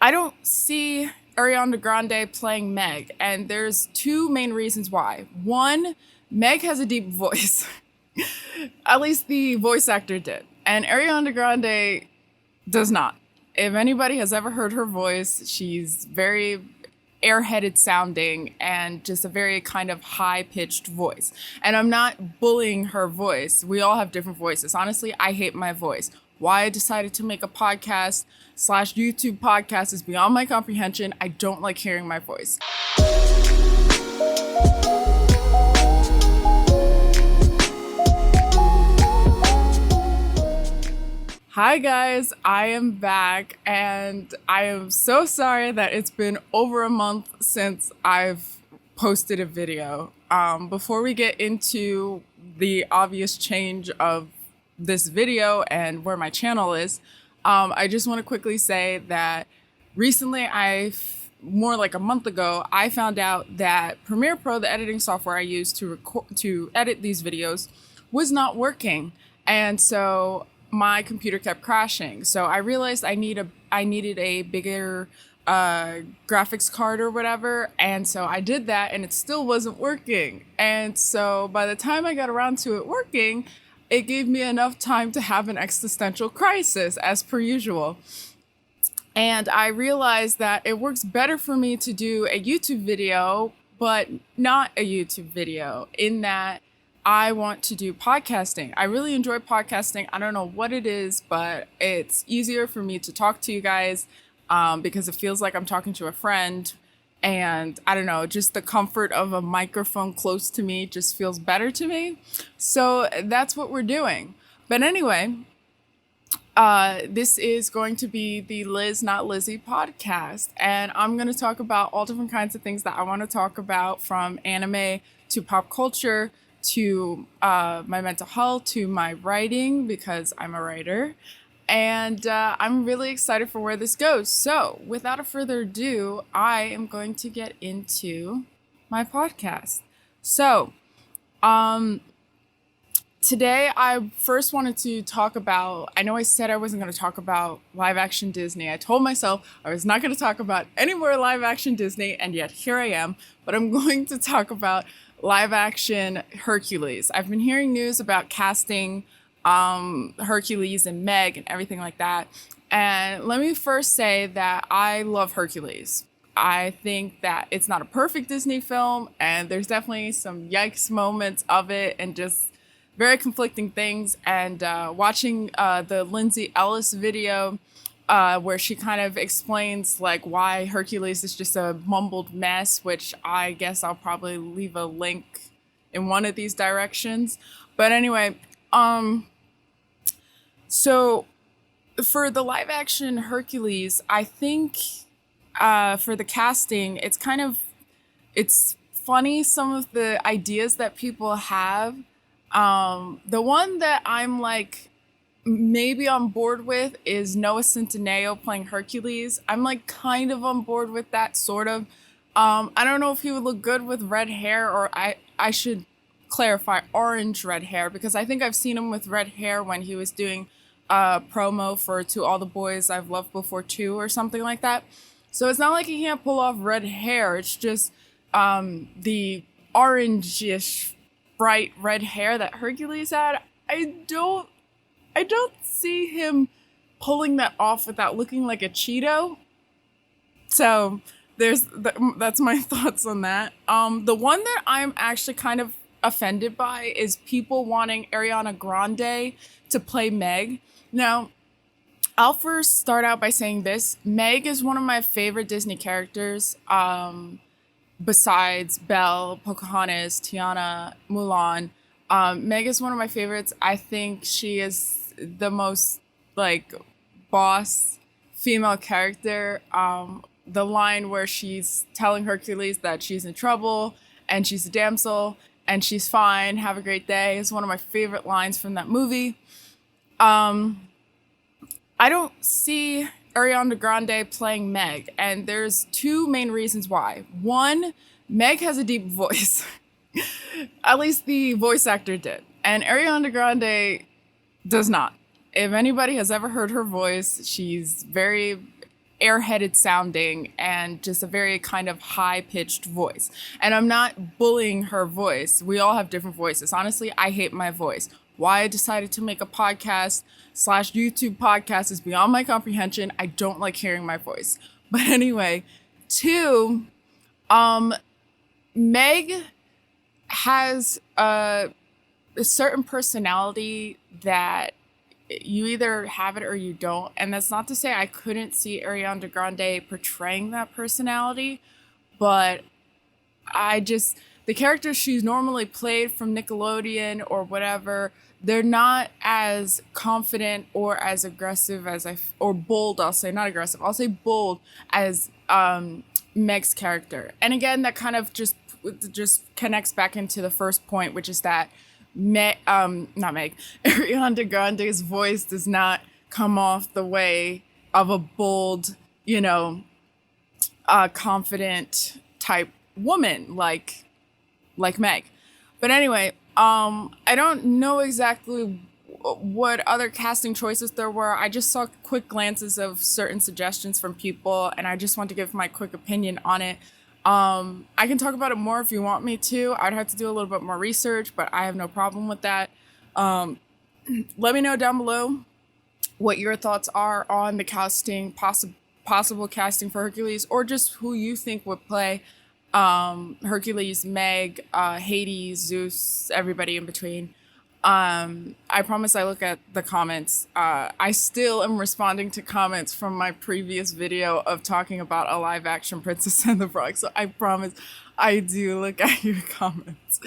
I don't see Ariana Grande playing Meg, and there's two main reasons why. One, Meg has a deep voice. At least the voice actor did. And Ariana Grande does not. If anybody has ever heard her voice, she's very airheaded sounding and just a very kind of high pitched voice. And I'm not bullying her voice. We all have different voices. Honestly, I hate my voice. Why I decided to make a podcast / YouTube podcast is beyond my comprehension. I don't like hearing my voice. Hi guys, I am back and I am so sorry that it's been over a month since I've posted a video. Before we get into the obvious change of this video and where my channel is, I just want to quickly say that recently, more like a month ago, I found out that Premiere Pro, the editing software I use to edit these videos, was not working. And so my computer kept crashing. So I realized I needed a bigger graphics card or whatever. And so I did that and it still wasn't working. And so by the time I got around to it working, it gave me enough time to have an existential crisis as per usual. And I realized that it works better for me to do a YouTube video, but not a YouTube video, in that I want to do podcasting. I really enjoy podcasting. I don't know what it is, but it's easier for me to talk to you guys because it feels like I'm talking to a friend. And I don't know, just the comfort of a microphone close to me just feels better to me. So that's what we're doing. But anyway, this is going to be the Liz Not Lizzie podcast. And I'm going to talk about all different kinds of things that I want to talk about, from anime to pop culture to my mental health, to my writing, because I'm a writer. And I'm really excited for where this goes. So without a further ado, I am going to get into my podcast. So today I first wanted to talk about, I know I said I wasn't going to talk about live action Disney. I told myself I was not going to talk about any more live action Disney, and yet here I am. But I'm going to talk about live action Hercules. I've been hearing news about casting Hercules and Meg and everything like that. And let me first say that I love Hercules. I think that it's not a perfect Disney film, and there's definitely some yikes moments of it and just very conflicting things. And watching the Lindsay Ellis video where she kind of explains like why Hercules is just a mumbled mess, which I guess I'll probably leave a link in one of these directions. But anyway, so for the live action Hercules, I think for the casting, it's funny, some of the ideas that people have. The one that I'm like maybe on board with is Noah Centineo playing Hercules. I'm like kind of on board with that, sort of. I don't know if he would look good with red hair, or I should clarify, orange red hair, because I think I've seen him with red hair when he was doing promo for To All the Boys I've Loved Before 2 or something like that. So it's not like he can't pull off red hair. It's just the orangish bright red hair that Hercules had. I don't see him pulling that off without looking like a Cheeto. So that's my thoughts on that. The one that I'm actually kind of offended by is people wanting Ariana Grande to play Meg. Now, I'll first start out by saying this. Meg is one of my favorite Disney characters, besides Belle, Pocahontas, Tiana, Mulan. Meg is one of my favorites. I think she is the most like boss female character. The line where she's telling Hercules that she's in trouble and she's a damsel and she's fine, have a great day, is one of my favorite lines from that movie. I don't see Ariana Grande playing Meg, and there's two main reasons why. One, Meg has a deep voice. At least the voice actor did. And Ariana Grande does not. If anybody has ever heard her voice, she's very airheaded sounding and just a very kind of high-pitched voice. And I'm not bullying her voice. We all have different voices. Honestly, I hate my voice. Why I decided to make a podcast / YouTube podcast is beyond my comprehension. I don't like hearing my voice. But anyway, 2, Meg has a certain personality that you either have it or you don't. And that's not to say I couldn't see Ariana Grande portraying that personality, but the characters she's normally played from Nickelodeon or whatever, they're not as confident or as aggressive as or bold, I'll say, not aggressive, I'll say bold as Meg's character. And again, that kind of just connects back into the first point, which is that Ariana Grande's voice does not come off the way of a bold, confident type woman like Meg. But anyway, I don't know exactly what other casting choices there were. I just saw quick glances of certain suggestions from people, and I just want to give my quick opinion on it. I can talk about it more if you want me to. I'd have to do a little bit more research, but I have no problem with that. Let me know down below what your thoughts are on the casting, possible casting for Hercules, or just who you think would play Hercules, Meg, Hades, Zeus, everybody in between. I promise I look at the comments. I still am responding to comments from my previous video of talking about a live action Princess and the Frog. So I promise I do look at your comments.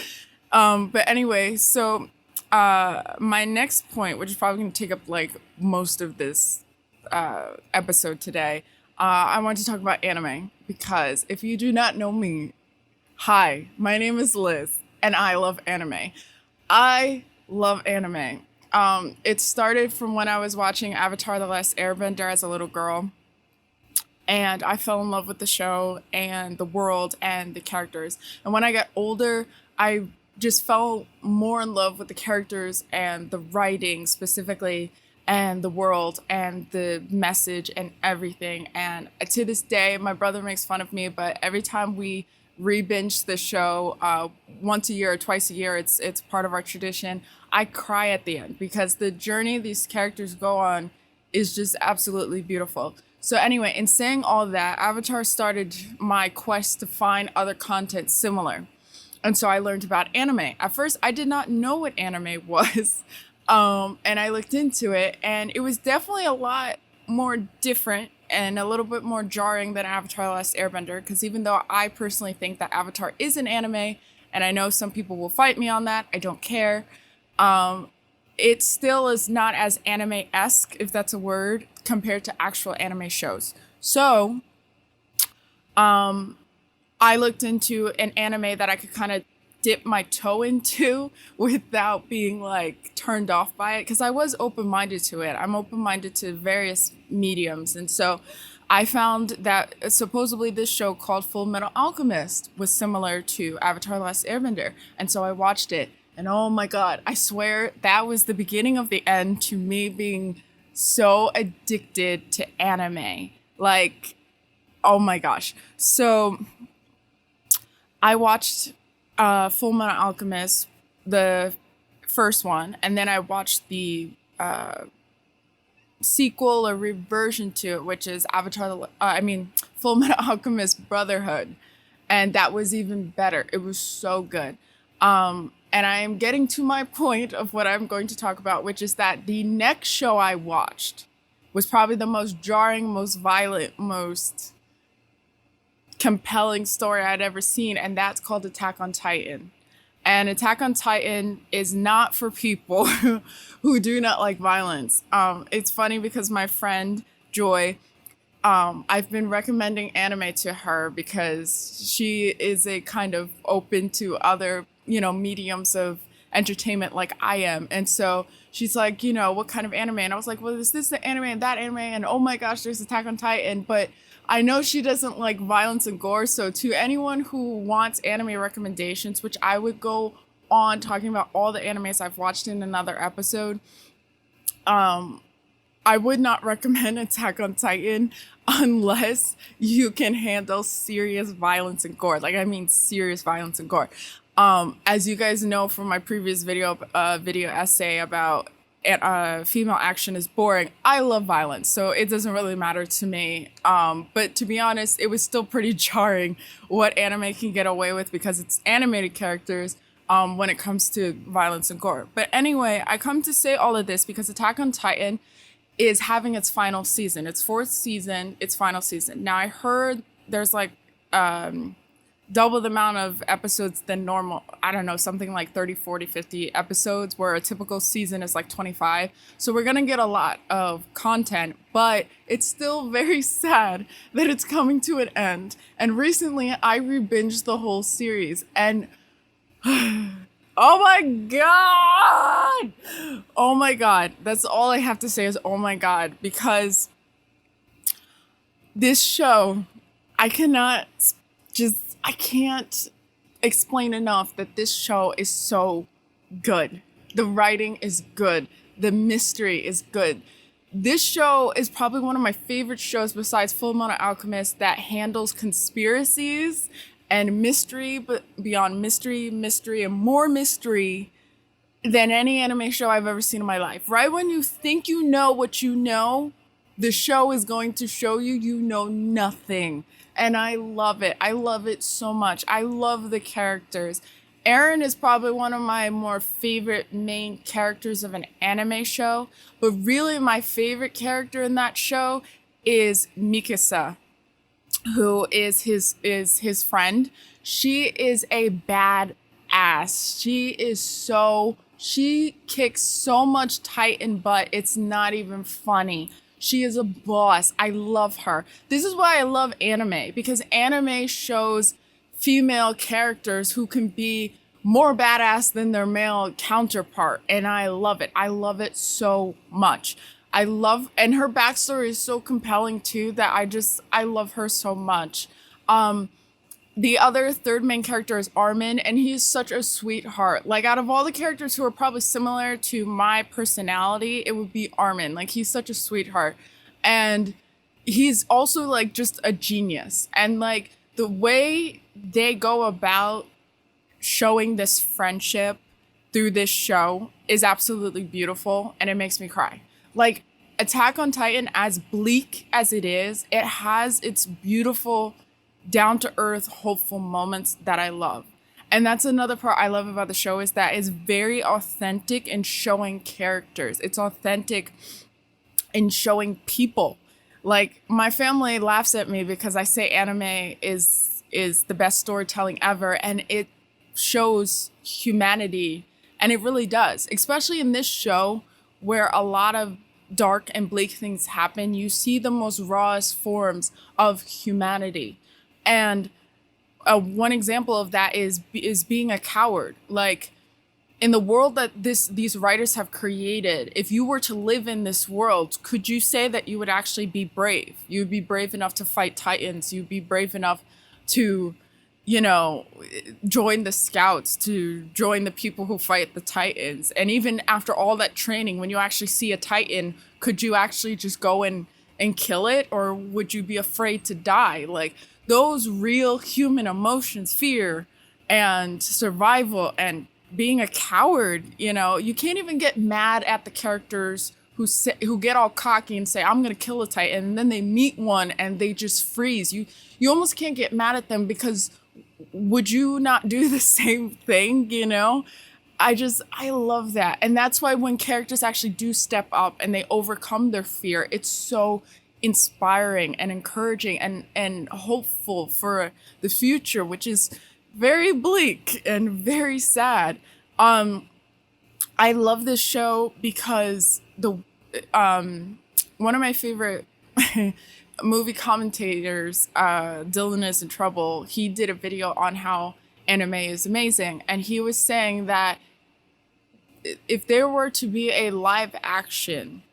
But anyway, so my next point, which is probably going to take up like most of this episode today, I want to talk about anime, because if you do not know me, hi, my name is Liz and I love anime. I love anime. It started from when I was watching Avatar: The Last Airbender as a little girl, and I fell in love with the show and the world and the characters. And when I got older, I just fell more in love with the characters and the writing specifically, and the world and the message and everything. And to this day, my brother makes fun of me, but every time we re-binge the show once a year or twice a year, it's part of our tradition, I cry at the end, because the journey these characters go on is just absolutely beautiful. So anyway, in saying all that, Avatar started my quest to find other content similar. And so I learned about anime. At first, I did not know what anime was. And I looked into it, and it was definitely a lot more different and a little bit more jarring than Avatar: The Last Airbender, because even though I personally think that Avatar is an anime, and I know some people will fight me on that, I don't care, it still is not as anime-esque, if that's a word, compared to actual anime shows. So, I looked into an anime that I could kind of dip my toe into without being like turned off by it, because I was open-minded to it. I'm open-minded to various mediums, and so I found that supposedly this show called Full Metal Alchemist was similar to Avatar: The Last Airbender, and so I watched it, and oh my god, I swear that was the beginning of the end to me being so addicted to anime. Like, oh my gosh. So I watched Full Metal Alchemist, the first one, and then I watched the sequel or reversion to it, which is Full Metal Alchemist Brotherhood, and that was even better. It was so good. And I am getting to my point of what I'm going to talk about, which is that the next show I watched was probably the most jarring, most violent, most compelling story I'd ever seen, and that's called Attack on Titan. And Attack on Titan is not for people who do not like violence. It's funny because my friend Joy, I've been recommending anime to her because she is a kind of open to other, mediums of entertainment like I am. And so she's like, what kind of anime? And I was like, well, is this the anime and that anime? And oh my gosh, there's Attack on Titan. But I know she doesn't like violence and gore. So to anyone who wants anime recommendations, which I would go on talking about all the animes I've watched in another episode, I would not recommend Attack on Titan unless you can handle serious violence and gore. Like, I mean serious violence and gore. As you guys know from my previous video essay about female action is boring, I love violence, so it doesn't really matter to me. But to be honest, it was still pretty jarring what anime can get away with because it's animated characters when it comes to violence and gore. But anyway, I come to say all of this because Attack on Titan is having its final season. Its fourth season, its final season. Now, I heard there's like double the amount of episodes than normal. I don't know, something like 30, 40, 50 episodes, where a typical season is like 25. So we're going to get a lot of content, but it's still very sad that it's coming to an end. And recently I re-binged the whole series and oh my God! Oh my God. That's all I have to say is oh my God, because this show, I can't explain enough that this show is so good. The writing is good. The mystery is good. This show is probably one of my favorite shows besides Fullmetal Alchemist that handles conspiracies and mystery, but beyond mystery, and more mystery than any anime show I've ever seen in my life. Right when you think you know what you know, the show is going to show you you know nothing. And I love it. I love it so much. I love the characters. Eren is probably one of my more favorite main characters of an anime show, but really my favorite character in that show is Mikasa, who is his friend. She is a bad ass. She kicks so much Titan butt, it's not even funny. She is a boss. I love her. This is why I love anime, because anime shows female characters who can be more badass than their male counterpart, and I love it. I love it so much. And her backstory is so compelling too that I love her so much. The other third main character is Armin, and he's such a sweetheart. Like, out of all the characters who are probably similar to my personality, it would be Armin. Like, he's such a sweetheart. And he's also, like, just a genius. And, like, the way they go about showing this friendship through this show is absolutely beautiful, and it makes me cry. Like, Attack on Titan, as bleak as it is, it has its beautiful, down-to-earth, hopeful moments that I love. And that's another part I love about the show, is that it's very authentic in showing characters. It's authentic in showing people. Like, my family laughs at me because I say anime is the best storytelling ever, and it shows humanity, and it really does. Especially in this show, where a lot of dark and bleak things happen, you see the most rawest forms of humanity. And one example of that is being a coward. Like, in the world that these writers have created, if you were to live in this world, could you say that you would actually be brave? You would be brave enough to fight Titans. You'd be brave enough to, join the scouts, to join the people who fight the Titans. And even after all that training, when you actually see a Titan, could you actually just go and kill it? Or would you be afraid to die? Like, those real human emotions, fear and survival and being a coward, you can't even get mad at the characters who get all cocky and say, I'm going to kill a Titan, and then they meet one and they just freeze. You almost can't get mad at them, because would you not do the same thing, I love that. And that's why when characters actually do step up and they overcome their fear, it's so inspiring and encouraging and hopeful for the future, which is very bleak and very sad. I love this show because one of my favorite movie commentators, Dylan Is in Trouble, he did a video on how anime is amazing, and he was saying that if there were to be a live action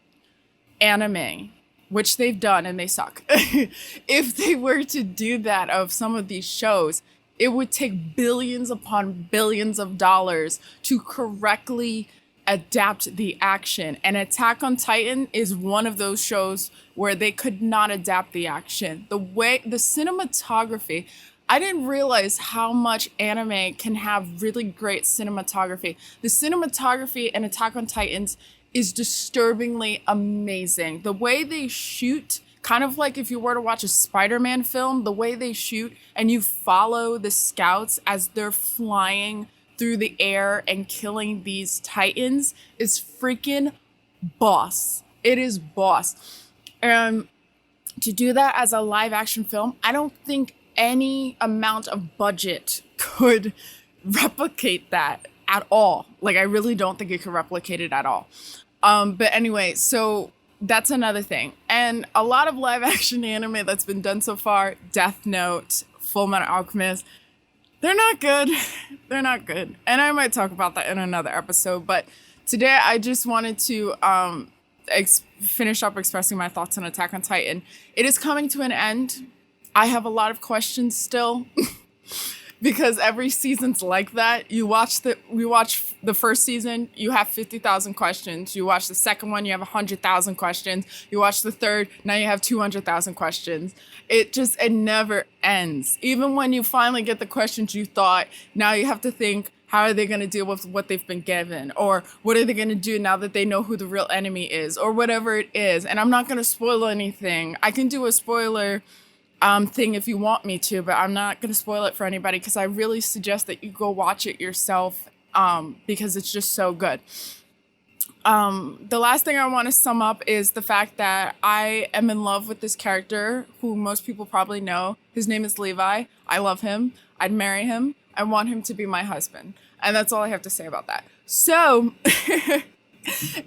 anime, which they've done and they suck, if they were to do that of some of these shows, it would take billions upon billions of dollars to correctly adapt the action. And Attack on Titan is one of those shows where they could not adapt the action. The cinematography, I didn't realize how much anime can have really great cinematography. The cinematography in Attack on Titans is disturbingly amazing. The way they shoot, kind of like if you were to watch a Spider-Man film, the way they shoot and you follow the scouts as they're flying through the air and killing these titans is freaking boss. It is boss. And to do that as a live action film, I don't think any amount of budget could replicate that at all. Like, I really don't think it could replicate it at all. But anyway, so that's another thing. And a lot of live action anime that's been done so far, Death Note, Fullmetal Alchemist, they're not good. They're not good. And I might talk about that in another episode. But today I just wanted to finish up expressing my thoughts on Attack on Titan. It is coming to an end. I have a lot of questions still. Because every season's like that. We watch the first season, you have 50,000 questions. You watch the second one, you have 100,000 questions. You watch the third, now you have 200,000 questions. It never ends. Even when you finally get the questions you thought, now you have to think, how are they going to deal with what they've been given? Or what are they going to do now that they know who the real enemy is? Or whatever it is. And I'm not going to spoil anything. I can do a spoiler thing if you want me to, but I'm not going to spoil it for anybody because I really suggest that you go watch it yourself because it's just so good. The last thing I want to sum up is the fact that I am in love with this character who most people probably know. His name is Levi. I love him. I'd marry him. I want him to be my husband. And that's all I have to say about that. So,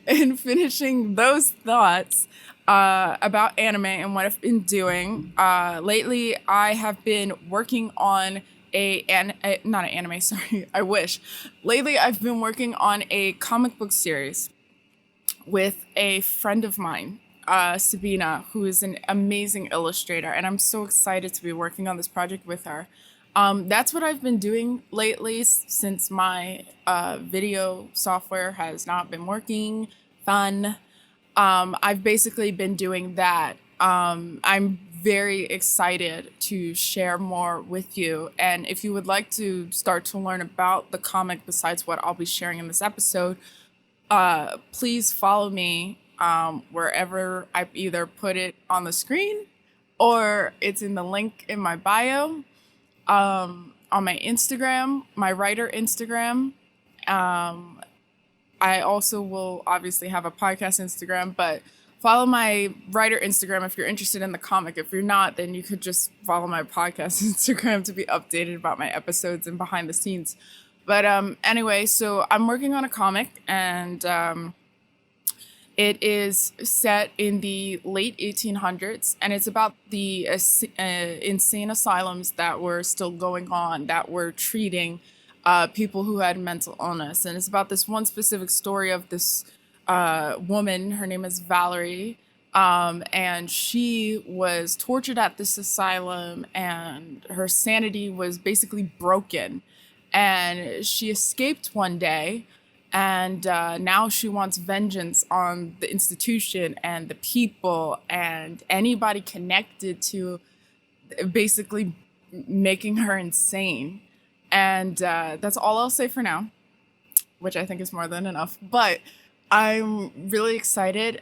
in finishing those thoughts, about anime and what I've been doing. Lately, I have been working on not an anime, sorry, I wish. Lately, I've been working on a comic book series with a friend of mine, Sabina, who is an amazing illustrator, and I'm so excited to be working on this project with her. That's what I've been doing lately since my video software has not been working. Fun. I've basically been doing that. I'm very excited to share more with you. And if you would like to start to learn about the comic besides what I'll be sharing in this episode, please follow me wherever I either put it on the screen or it's in the link in my bio, on my Instagram, my writer Instagram. I also will obviously have a podcast Instagram, but follow my writer Instagram if you're interested in the comic. If you're not, then you could just follow my podcast Instagram to be updated about my episodes and behind the scenes. But anyway, so I'm working on a comic, and it is set in the late 1800s, and it's about the insane asylums that were still going on, that were treating people who had mental illness. And it's about this one specific story of this woman. Her name is Valerie. And she was tortured at this asylum, and her sanity was basically broken. And she escaped one day, and now she wants vengeance on the institution and the people and anybody connected to basically making her insane. And that's all I'll say for now, which I think is more than enough. But I'm really excited.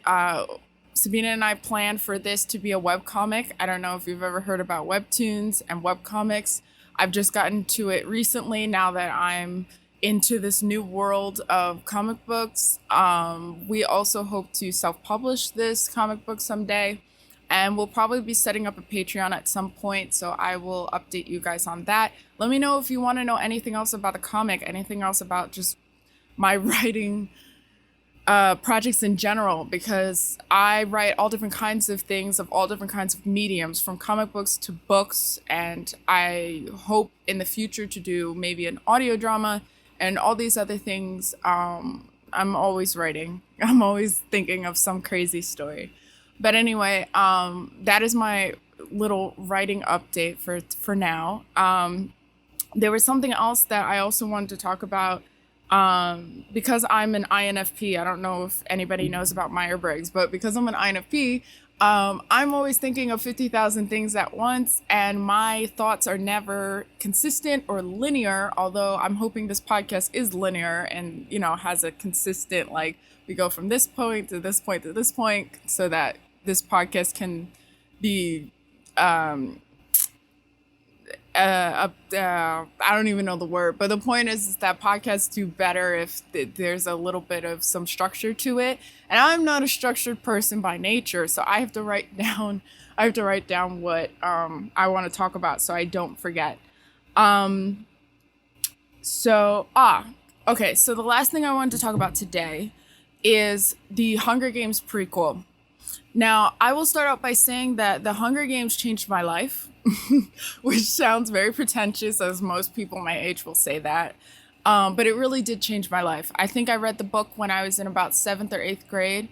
Sabina and I planned for this to be a webcomic. I don't know if you've ever heard about webtoons and webcomics. I've just gotten to it recently now that I'm into this new world of comic books. We also hope to self-publish this comic book someday. And we'll probably be setting up a Patreon at some point, so I will update you guys on that. Let me know if you want to know anything else about the comic, anything else about just my writing projects in general, because I write all different kinds of things of all different kinds of mediums, from comic books to books, and I hope in the future to do maybe an audio drama and all these other things. I'm always writing. I'm always thinking of some crazy story. But anyway, that is my little writing update for now. There was something else that I also wanted to talk about Because I'm an INFP, I don't know if anybody knows about Myers-Briggs, but because I'm an INFP, I'm always thinking of 50,000 things at once, and my thoughts are never consistent or linear, although I'm hoping this podcast is linear and, has a consistent, like, we go from this point to this point to this point so that this podcast can be I don't even know the word, but the point is that podcasts do better if there's a little bit of some structure to it. And I'm not a structured person by nature, so I have to write down what I want to talk about so I don't forget. Okay, so the last thing I wanted to talk about today is the Hunger Games prequel. Now, I will start out by saying that the Hunger Games changed my life, which sounds very pretentious, as most people my age will say that. But it really did change my life. I think I read the book when I was in about 7th or 8th grade.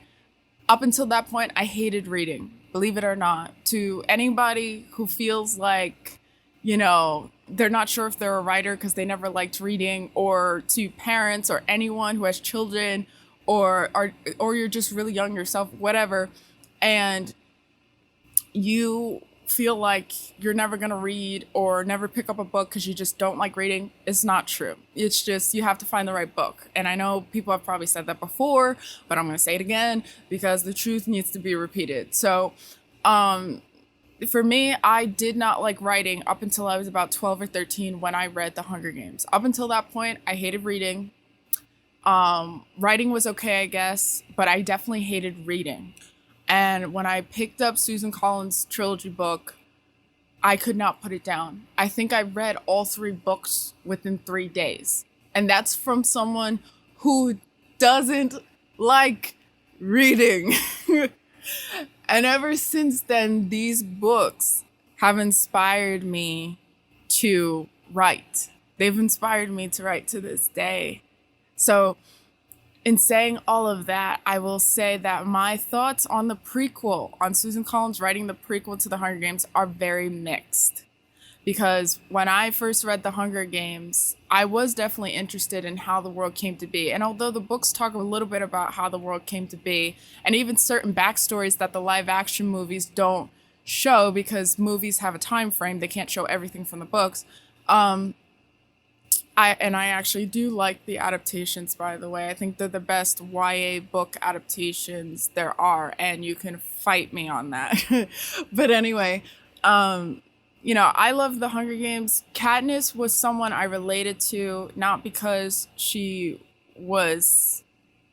Up until that point, I hated reading, believe it or not. To anybody who feels like, they're not sure if they're a writer because they never liked reading, or to parents or anyone who has children, or you're just really young yourself, whatever, and you feel like you're never going to read or never pick up a book because you just don't like reading, it's not true. It's just you have to find the right book. And I know people have probably said that before, but I'm going to say it again because the truth needs to be repeated. So for me, I did not like writing up until I was about 12 or 13 when I read The Hunger Games. Up until that point, I hated reading. Writing was okay, I guess, but I definitely hated reading. And when I picked up Suzanne Collins' trilogy book, I could not put it down. I think I read all 3 books within 3 days. And that's from someone who doesn't like reading. And ever since then, these books have inspired me to write. They've inspired me to write to this day. So in saying all of that, I will say that my thoughts on the prequel, on Suzanne Collins writing the prequel to The Hunger Games, are very mixed. Because when I first read The Hunger Games, I was definitely interested in how the world came to be. And although the books talk a little bit about how the world came to be, and even certain backstories that the live action movies don't show because movies have a time frame, they can't show everything from the books. I actually do like the adaptations, by the way. I think they're the best YA book adaptations there are, and you can fight me on that. But anyway, I love The Hunger Games. Katniss was someone I related to, not because she was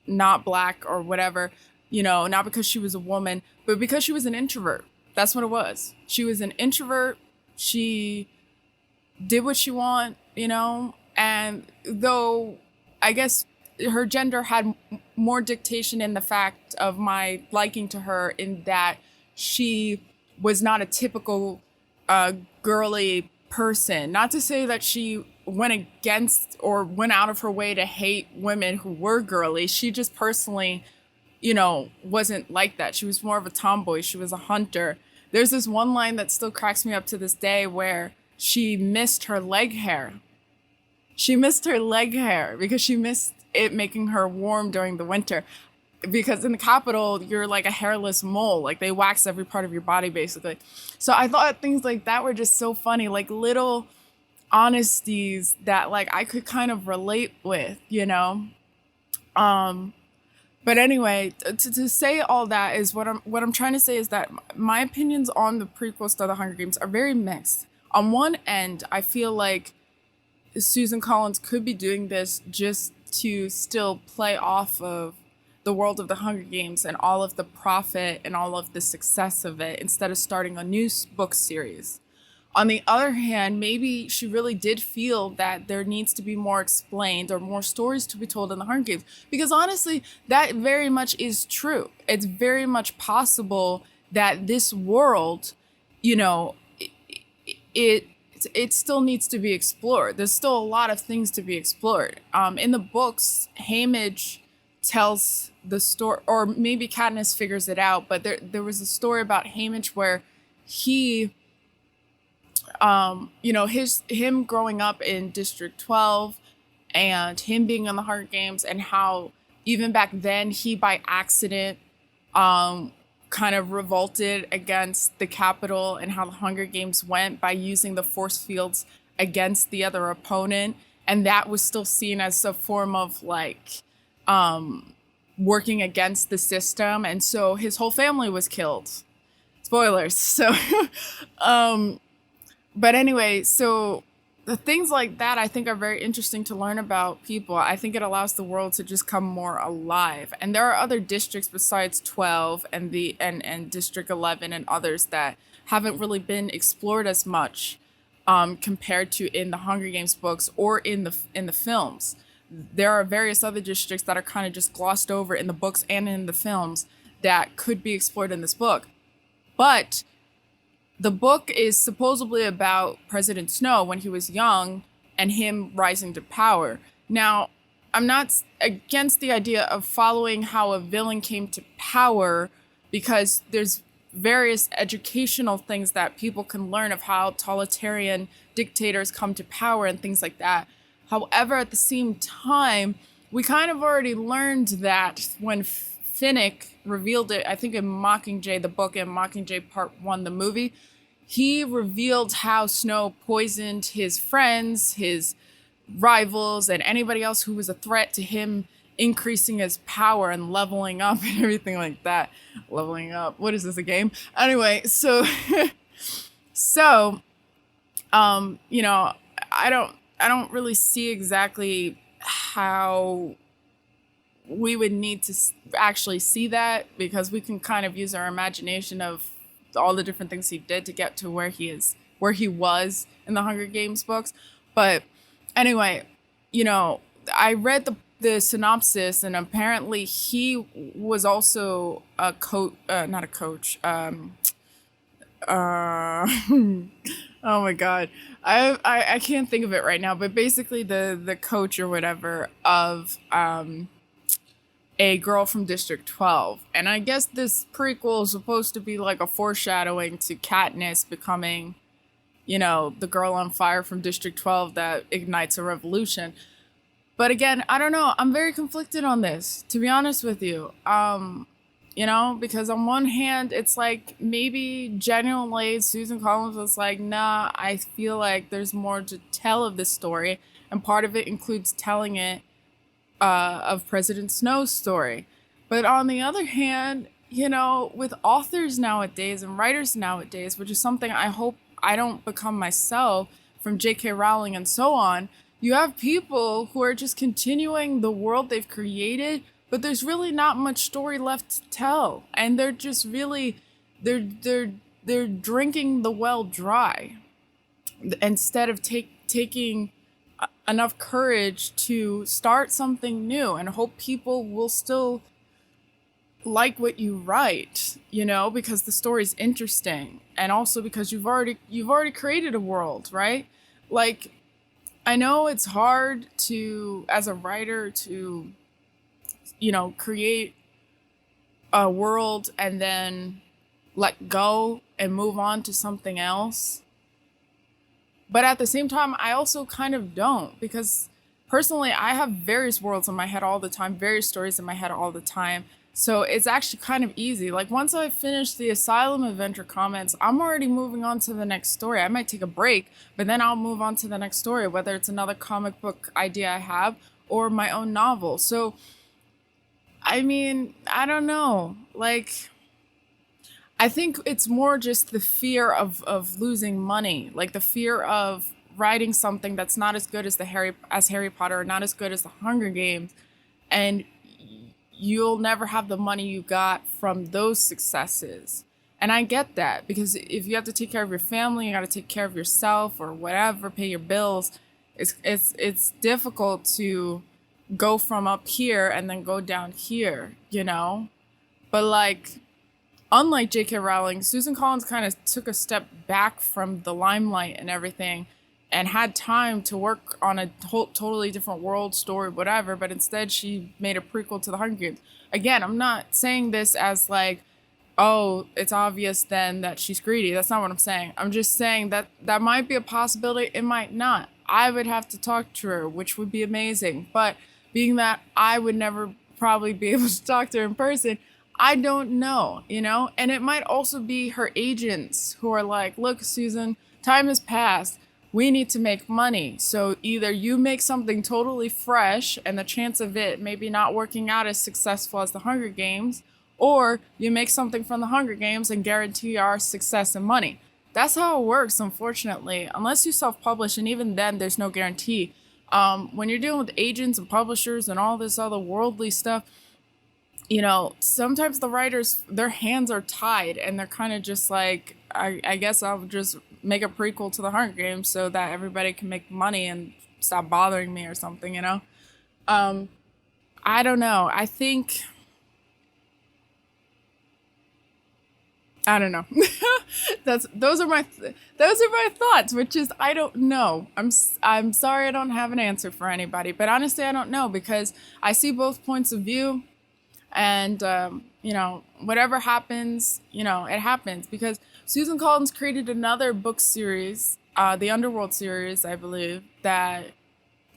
not black or whatever, not because she was a woman, but because she was an introvert. That's what it was. She was an introvert. She did what she wanted, and though I guess her gender had more dictation in the fact of my liking to her, in that she was not a typical girly person. Not to say that she went against or went out of her way to hate women who were girly. She just personally, wasn't like that. She was more of a tomboy. She was a hunter. There's this one line that still cracks me up to this day where she missed her leg hair. She missed her leg hair because she missed it making her warm during the winter. Because in the Capitol, you're like a hairless mole. Like, they wax every part of your body, basically. So I thought things like that were just so funny. Like, little honesties that, like, I could kind of relate with, But anyway, to say all that is what I'm trying to say is that my opinions on the prequels to The Hunger Games are very mixed. On one end, I feel like Suzanne Collins could be doing this just to still play off of the world of The Hunger Games and all of the profit and all of the success of it, instead of starting a new book series. On the other hand, maybe she really did feel that there needs to be more explained or more stories to be told in The Hunger Games. Because honestly, that very much is true. It's very much possible that this world, it still needs to be explored. There's still a lot of things to be explored. In the books, Haymitch tells the story, or maybe Katniss figures it out, but there was a story about Haymitch where he, him growing up in District 12, and him being in the Hunger Games, and how even back then he by accident kind of revolted against the Capitol, and how the Hunger Games went by using the force fields against the other opponent. And that was still seen as a form of like working against the system. And so his whole family was killed. Spoilers. So, but anyway, so the things like that I think are very interesting to learn about people. I think it allows the world to just come more alive. And there are other districts besides 12 and and District 11 and others that haven't really been explored as much compared to in the Hunger Games books or in the films. There are various other districts that are kind of just glossed over in the books and in the films that could be explored in this book. But the book is supposedly about President Snow when he was young and him rising to power. Now, I'm not against the idea of following how a villain came to power, because there's various educational things that people can learn of how totalitarian dictators come to power and things like that. However, at the same time, we kind of already learned that when Finnick revealed it, I think in Mockingjay, the book, and Mockingjay Part 1, the movie, he revealed how Snow poisoned his friends, his rivals, and anybody else who was a threat to him, increasing his power and leveling up and everything like that. Leveling up. What is this, a game? Anyway, so, you know, I don't really see exactly how we would need to actually see that, because we can kind of use our imagination of all the different things he did to get to where he was in the Hunger Games books. But anyway, you know, I read the synopsis, and apparently he was also a not a coach. Oh my god, I can't think of it right now. But basically, the coach or whatever of a girl from District 12. And I guess this prequel is supposed to be like a foreshadowing to Katniss becoming, you know, the girl on fire from District 12 that ignites a revolution. But again, I don't know. I'm very conflicted on this, to be honest with you. You know, because on one hand, it's like maybe genuinely Suzanne Collins was like, nah, I feel like there's more to tell of this story. And part of it includes telling it of President Snow's story. But on the other hand, you know, with authors nowadays and writers nowadays, which is something I hope I don't become myself, from J.K. Rowling and so on, you have people who are just continuing the world they've created, but there's really not much story left to tell. And they're just really, they're drinking the well dry instead of taking enough courage to start something new and hope people will still like what you write, you know, because the story's interesting, and also because you've already created a world, right? Like, I know it's hard to, as a writer, to, you know, create a world and then let go and move on to something else. But at the same time, I also kind of don't, because personally, I have various worlds in my head all the time, various stories in my head all the time. So it's actually kind of easy. Like, once I finish the Asylum Adventure comments, I'm already moving on to the next story. I might take a break, but then I'll move on to the next story, whether it's another comic book idea I have or my own novel. So, I mean, I don't know. Like, I think it's more just the fear of losing money, like the fear of writing something that's not as good as Harry Potter, or not as good as the Hunger Games, and you'll never have the money you got from those successes. And I get that, because if you have to take care of your family, you got to take care of yourself or whatever, pay your bills. It's difficult to go from up here and then go down here, you know? But like, unlike J.K. Rowling, Suzanne Collins kind of took a step back from the limelight and everything and had time to work on a totally different world story, whatever, but instead she made a prequel to the Hunger Games. Again, I'm not saying this as like, oh, it's obvious then that she's greedy. That's not what I'm saying. I'm just saying that that might be a possibility. It might not. I would have to talk to her, which would be amazing. But being that I would never probably be able to talk to her in person, I don't know, you know? And it might also be her agents who are like, look, Susan, time has passed. We need to make money. So either you make something totally fresh and the chance of it maybe not working out as successful as the Hunger Games, or you make something from the Hunger Games and guarantee our success and money. That's how it works, unfortunately, unless you self-publish, and even then there's no guarantee. When you're dealing with agents and publishers and all this other worldly stuff, you know, sometimes the writers, their hands are tied and they're kind of just like, I guess I'll just make a prequel to the Hunger Games so that everybody can make money and stop bothering me or something, you know? I don't know. I don't know. Those are my thoughts, which is I don't know. I'm sorry I don't have an answer for anybody, but honestly I don't know because I see both points of view, and you know, whatever happens, you know, it happens because Suzanne Collins created another book series, the Underworld series, I believe, that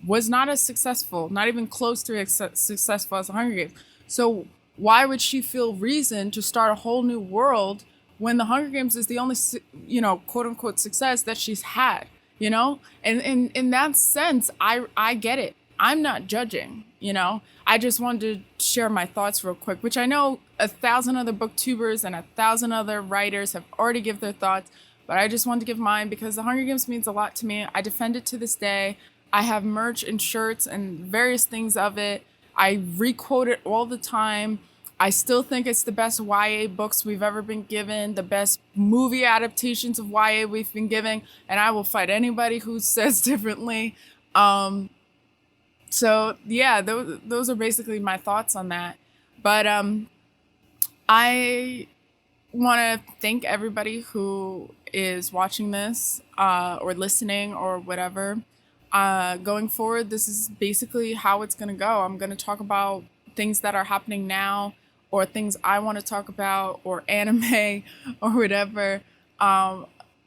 was not as successful, not even close to as successful as the Hunger Games. So why would she feel reason to start a whole new world when the Hunger Games is the only, you know, quote unquote success that she's had, you know? And in that sense, I get it. I'm not judging, you know? I just wanted to share my thoughts real quick, which I know 1,000 other booktubers and 1,000 other writers have already given their thoughts, but I just wanted to give mine because the Hunger Games means a lot to me. I defend it to this day. I have merch and shirts and various things of it. I re-quote it all the time. I still think it's the best YA books we've ever been given, the best movie adaptations of YA we've been given, and I will fight anybody who says differently. So yeah, those are basically my thoughts on that. But I want to thank everybody who is watching this or listening or whatever. Going forward, this is basically how it's going to go. I'm going to talk about things that are happening now, or things I want to talk about, or anime, or whatever.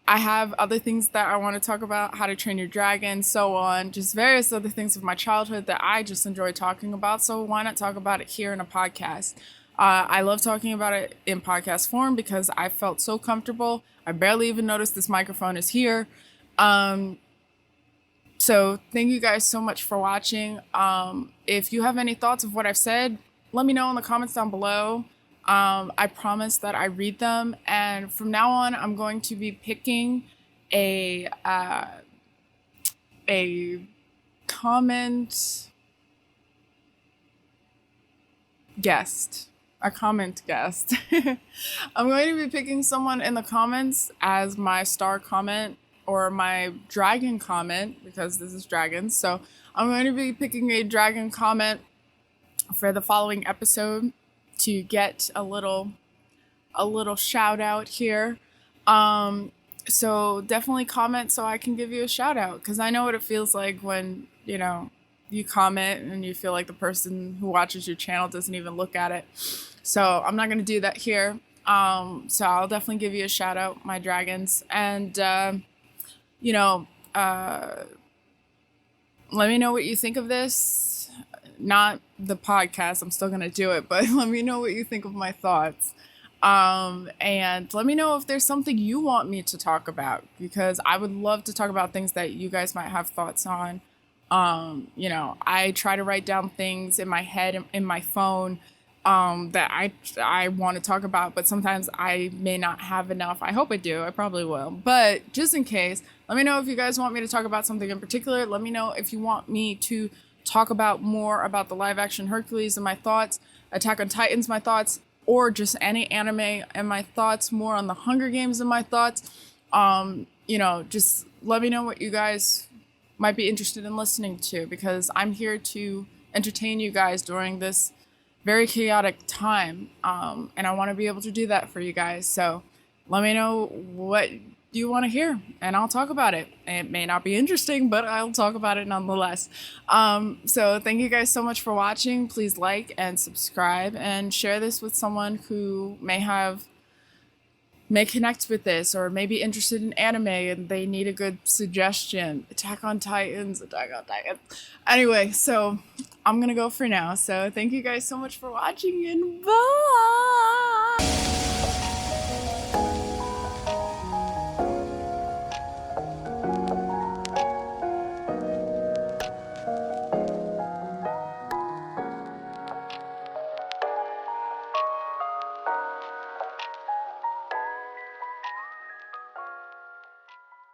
I have other things that I want to talk about, How to Train Your Dragon, so on, just various other things of my childhood that I just enjoy talking about, so why not talk about it here in a podcast? I love talking about it in podcast form because I felt so comfortable. I barely even noticed this microphone is here. So thank you guys so much for watching. If you have any thoughts of what I've said, let me know in the comments down below. I promise that I read them, and from now on, I'm going to be picking a comment guest. A comment guest. I'm going to be picking someone in the comments as my star comment or my dragon comment, because this is dragons. So I'm going to be picking a dragon comment for the following episode to get a little shout out here. So definitely comment so I can give you a shout out, because I know what it feels like when, you know, you comment and you feel like the person who watches your channel doesn't even look at it. So I'm not going to do that here. So I'll definitely give you a shout out, my dragons. And, you know, let me know what you think of this. Not the podcast, I'm still going to do it, but let me know what you think of my thoughts. And let me know if there's something you want me to talk about, because I would love to talk about things that you guys might have thoughts on. You know, I try to write down things in my head, in my phone, that I want to talk about, but sometimes I may not have enough. I hope I do. I probably will. But just in case, let me know if you guys want me to talk about something in particular. Let me know if you want me to talk about more about the live action Hercules and my thoughts, Attack on Titans, my thoughts, or just any anime and my thoughts, more on the Hunger Games and my thoughts. You know, just let me know what you guys might be interested in listening to, because I'm here to entertain you guys during this very chaotic time. And I want to be able to do that for you guys. So let me know what you want to hear and I'll talk about it. It may not be interesting, but I'll talk about it nonetheless. So thank you guys so much for watching. Please like and subscribe and share this with someone who may have may connect with this or may be interested in anime and they need a good suggestion. Attack on Titans, Attack on Titans. Anyway, so I'm gonna go for now. So thank you guys so much for watching and bye!